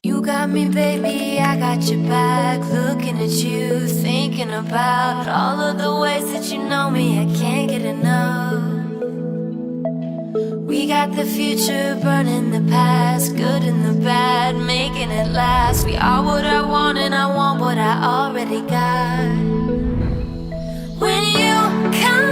You got me, baby, I got your back. Looking at you, thinking about all of the ways that you know me. I can't get enough. We got the future burning the past, good and the bad, making it last. We are what I want and I want what I already got. When you come